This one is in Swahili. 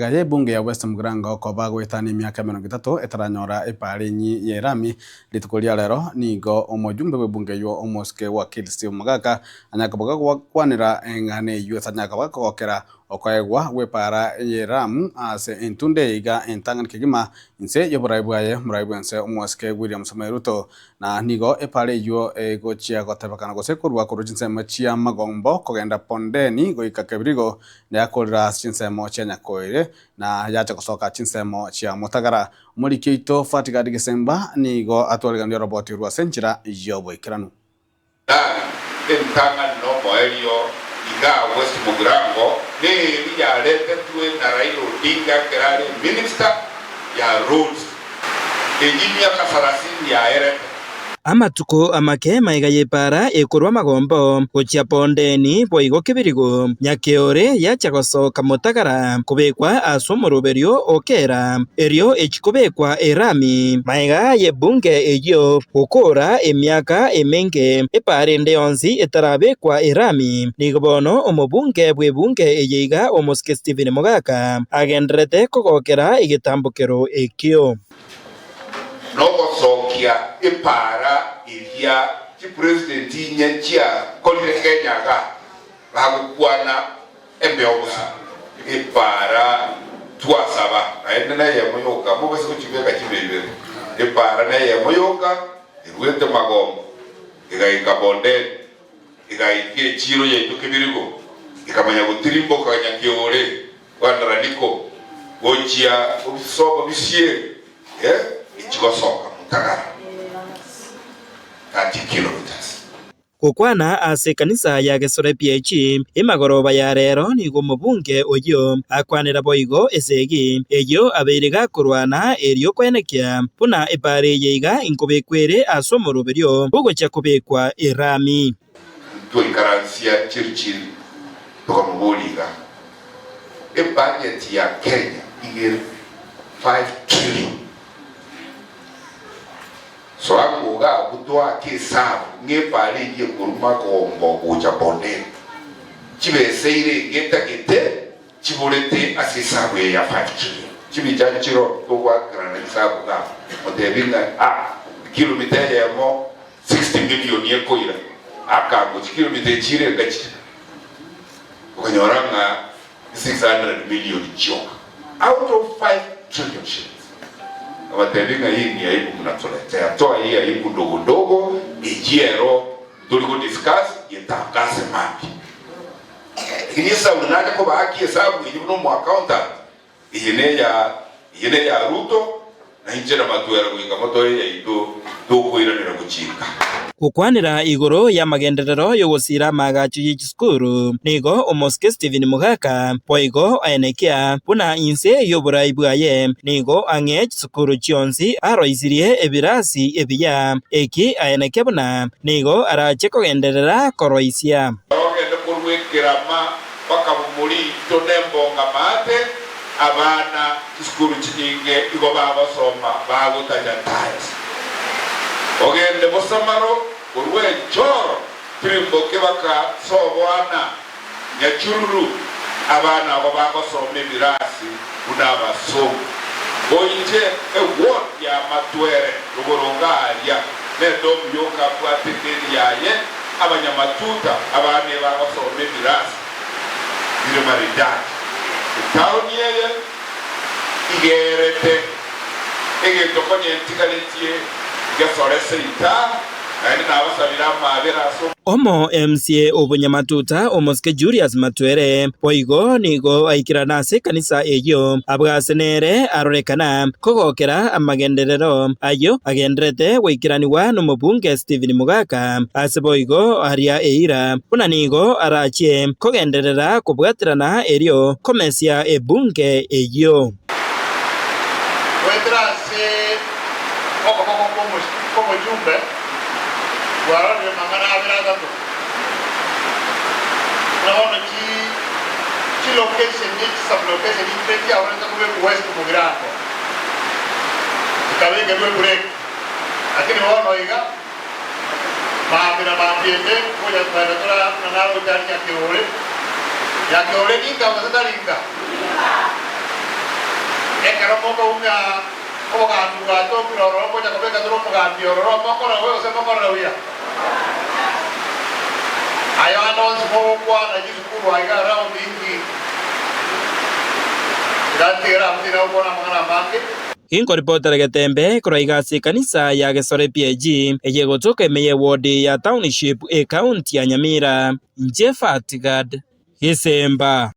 Gaye bunge ya West Mugirango koba gwetani miaka 30 etaranyora iparinyi ya irami litukuria rero nigo omujumbe we bunge yo omoske wa Steve Mugaka anyakaboga kwanira engane yu sanyakaboga kokera okoegwa wepara yeramu ase entunde iga entangan kigima inse yoburaibuaye muraibwense omoske William Samoei Ruto na nigo epare yo gochia gotebakana gosekurwa kurujinse machia magombo kogenda pondeni goika kebrigo yakorira chinsemo chenyakoire na yacha kusoka chinsemo chia mutagara muri kito Fatiga Disemba nigo atwariganio roboti rwa senchira yobo ikiranu entanga no moelio iga West Mugirango ne ya lete tuwe na Raila Odinga kerale minister ya roads enyimya kasarasini ya ere amatuko amake maiga yepara ekorwa magombo gochia pondeni boigo kibirigo nyakeore yacha gosoka mutagara kubekwa asomuruberio okera erio echikubekwa erami maiga yebunge eyo okora emiaka emenge eparende onzi etarabekwa erami nigobono omobunge bwebunge eyeiga omoske Stephen Mugaka agendrete kogokera igitambukero ekio nogosokia ipara iria ki president nyenchia kolire Kenyaga bagukwana embeobusa ipara tuasaba aendena ya moyoka mubese kuchibeka chibebe ipara na ya moyoka irwete magombo igaika bonde igaikie chiro ya tukibirigo ikamanya gutirimbo kanyakiore wandaraniko gochia obisobo bisie ichigosoka mutagara 30 kilometers gukwana ase kanisa ya Gesore PH imagoroba ya rero nigo mubunge oyo akwanira boigo esegi eyo abeiriga kurwana erio kwenekia puna ipare yeiga inkobekwere asomuruberio bugocha kubekwa irami tuikaransia chirchiri tukamuboliga budget ya Kenya igere 5 trillion so akuga kutwa kisabu ngepali ye kuruma kombo kucha bonde chibeseire getakete chibolete asisabu ya 5 trillion chibijanchiro towa kana isabu ga odebinga kilomita ya mo 60 million yekoira akago kilomita chire gachi okanyoranga 600 million choka out of 5 trillion shillings abatenga hii ni aibu mnatuletea toa hii aibu ndogo ndogo ijiero tuliko discuss yetakase mapi kinisa unaje ko baki hesabu ili no mu accountant yene ya Ruto na injera matuera kuinga moto ya ido doko iranira kuchika gukwanira igoro ya magenderero yo gusira magachu y'ikskuru nigo omoske Stephen Mugaka boigo aenekia puna inse yoburaibuaye nigo angech skuru chionzi aroisirie ebirasi ebiya eki aenekia puna nigo arache kogenderera koroisia ogende kurwekirama paka muri tonembonga mate abana skuru chininge igo babasoma bagutaja ties ogende bosamaro urwe choro primbo kebaka sobwana nyachururu abana abo bagosome birasi unabasomo oinje word ya matwere rugorongaria nendo myoka bwatekeri yaye abanyamatuta abane bagosome birasi bire maridadi town yeye igerete tokonye ntikaletie omo MCA obunyamatuta omoske Julius Matwere boigo nigo aikiranase kanisa eyo abwasenere arorekana kogokera amagenderero ayo agendrete weikiraniwa nomubunge Stephen Mugaka ase boigo aria eira puna nigo arachie kogenderera kubwatirana erio komesia ebunge eyo como jumbe guarda de mangana abirada to no chi location ni sub location ni peti ahora está como West Mugirango cabe que no break aquí no no oiga ma ambiente voy a traer otra nada de ya que ore ni causa da linda Era moka unga ogandu gato kuroro moja kabeka dro mugambi ororo mokora wewe se mokora wia. Ayo anons mo kwa na jisukuru aiga round ingi. Datira mtina ukona mangana make. Inko reporter Getembe kuraigasi kanisa ya Gesore PAG eyegotoka emeye ward ya township e county ya Nyamira Jefat Gad Gisemba.